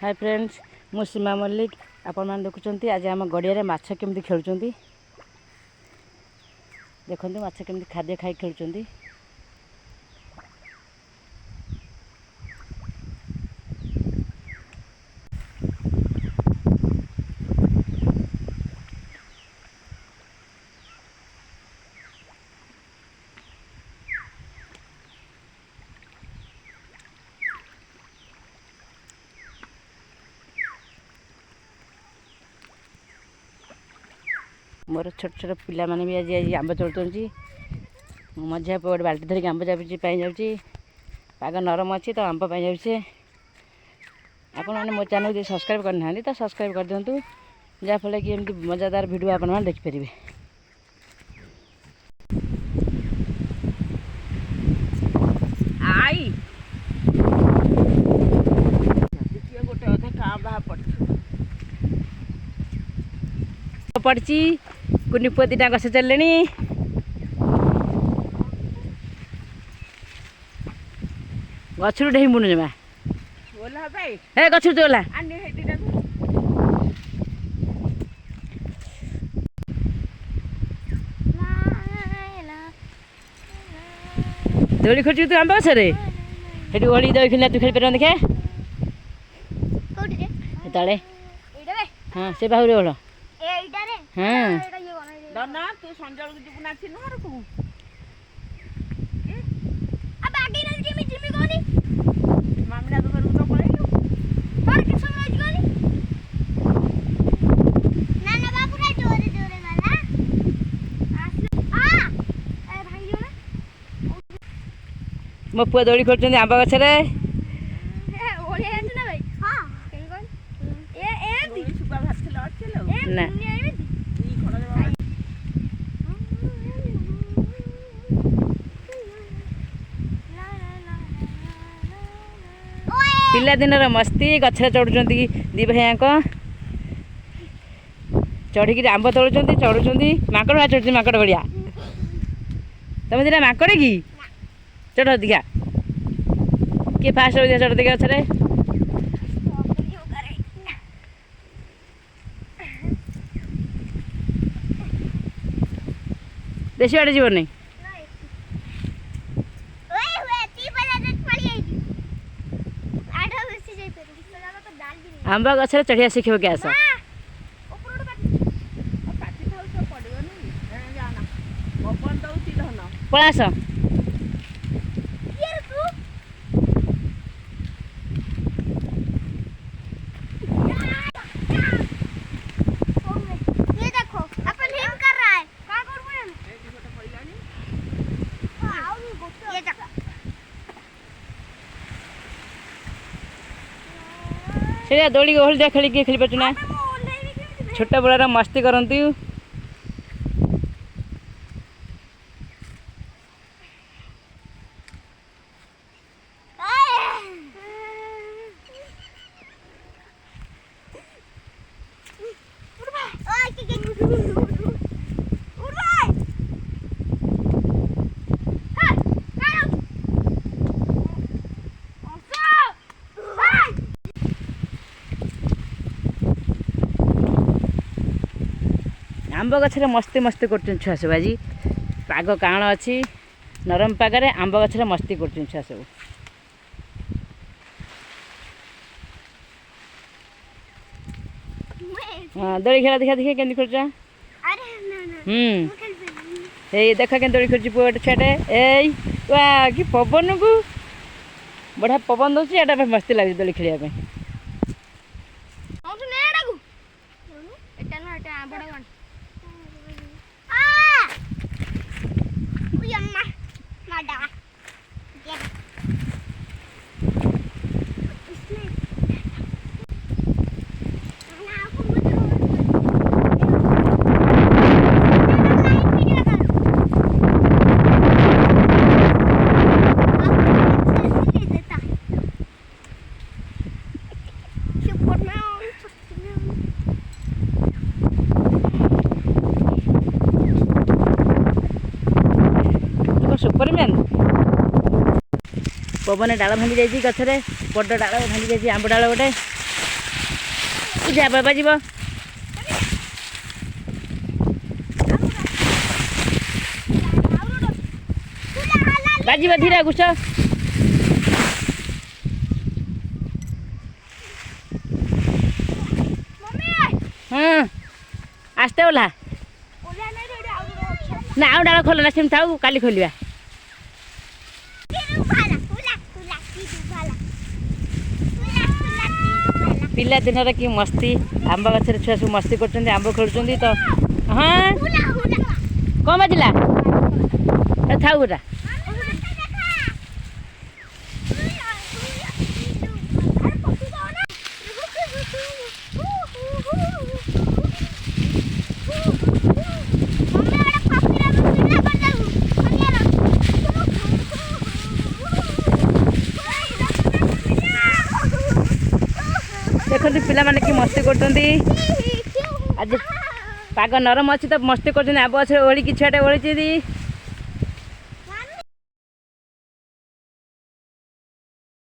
Hi friends, मु सीमा मल्लिक। आपण मैंने देखुं आज आम गड़िया माछ केमती खेलुं। देखो माछ केमती खाद्य खाई खेलुं। मोर छोट छोट पिला माने भी आज आंब चलुँच। मझा गोटे बाल्टी धरिक आंब जाऊँगी जाऊँगी। पाग नरम अच्छी तो आंब जाऊे। आपण मैंने मो चैनल जो सब्सक्राइब करना तो सब्सक्राइब कर दिंतु, जहाँफल कि एमती मजादार वीडियो आपण मैंने देखिपारे। आई गोटे अधे का बाहा पड़ी कुनी पुआ दीटा गछ चलने गचरू ढेई मुनु जमा हे गचरू चोला दोली खोजु तू आंब गछरे हेटी ओली दई खिना तू खेल पर देखे तले। हाँ से बाहुरे बोल हाँ दना तू संजल को जीव ना थिन मार को अब आगे न जिमी जिमी कोनी मामला तो घर तो पळेलु पर के समय कोनी ना ना बाबू रे जोरे जोरे वाला हां ए भाई जो ना मो पुआ दौड़ी खोलछन आंबा गछरे ओळे आछ ना भाई। हां केन कोन ए दी सुपा भात खला अच्छे ना पिला दिन मस्ती गछरे चढ़ुं दी भाईक चढ़ी आंब तोड़ुं चढ़ुं माकड़ भाई चढ़ुं माकड़ भाया तुम दिना माकड़ कि चढ़ दिखा किए फास्ट हो चढ़ दिखा गछरे देशी बाटे जीवन नहीं आंब गछरे चढ़िया शिखब के आस पलास से दौड़ी ओहल दिया खेल खेली पार्टी ना छोटा बड़ा मस्ती करती। आंब गछरे मस्ती मस्ती कर छुआ सब आज पाग काण अच्छी नरम पागरे आंब गछरे मस्ती कर छुआ सब। हाँ दौड़ी खेला देखा देखिए केमती खेल देख के दौड़ी खेलुची पुआ छुआटे ए वाह कि पवन को बढ़िया पवन दौर एटा मस्ती लगे दौड़ी खेल सुपरमैन पवन डाल भांगी जाइए गचरे बड़ डाल भांगी जाइए आंब डाल गोटे ଯା ବାବା ଯିବ ବାଜିବ ଧୀରେ ଗୁଛ ହଁ ଆସ୍ତେ ଓଲା ନା ଆଉ ଡାଳ ଖୋଲ ନା ସେମିତି ଥାଉ କାଲି ଖୋଲିବା ପିଲାଦିନର କି ମସ୍ତି ଆମ୍ବ ଗଛରେ ଛୁଆ ସବୁ ମସ୍ତି କରୁଛନ୍ତି ଆମ୍ବ ଖେଳୁଛନ୍ତି ତ ହଁ କ'ଣ ବାଜିଲା ଥାଉ ଗୋଟା ଦେଖନ୍ତୁ ପିଲାମାନେ କି ମସ୍ତି କରୁଛନ୍ତି ଆଜି ପାଗ ନରମ ଅଛି ତ ମସ୍ତି କରୁଛନ୍ତି ଆମ୍ବ ଗଛରେ ଓଳିକି ଛୁଆଟେ ଓଳିଛନ୍ତି